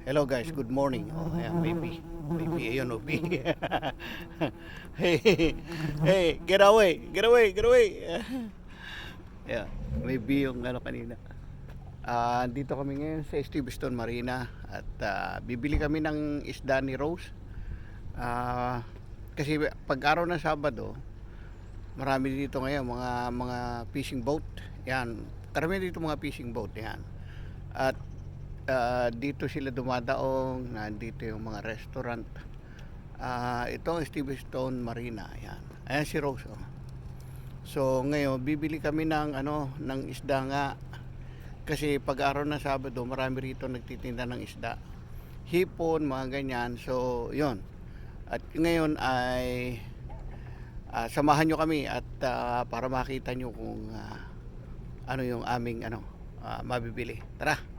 Hello guys, good morning. Oh, ayan, maybe. Maybe, ayun, oh, B. Hey, hey, get away, get away, get away. Yeah, maybe yung ano kanina. Dito kami ngayon sa Steveston Marina at bibili kami ng isda ni Rose. Ah, kasi pag araw ng Sabado, marami dito ngayon mga fishing boat. Yan, karamihan dito mga fishing boat yan. At dito sila dumadaong, nandito yung mga restaurant. Ito ang Steveston Marina, ayan. Ayan si Rose. Oh. So ngayon bibili kami ng isda nga kasi pag araw ng Sabado marami rito nagtitinda ng isda. Hipon, mga ganyan. So, 'yon. At ngayon ay samahan nyo kami at para makita nyo kung ano yung aming mabibili. Tara.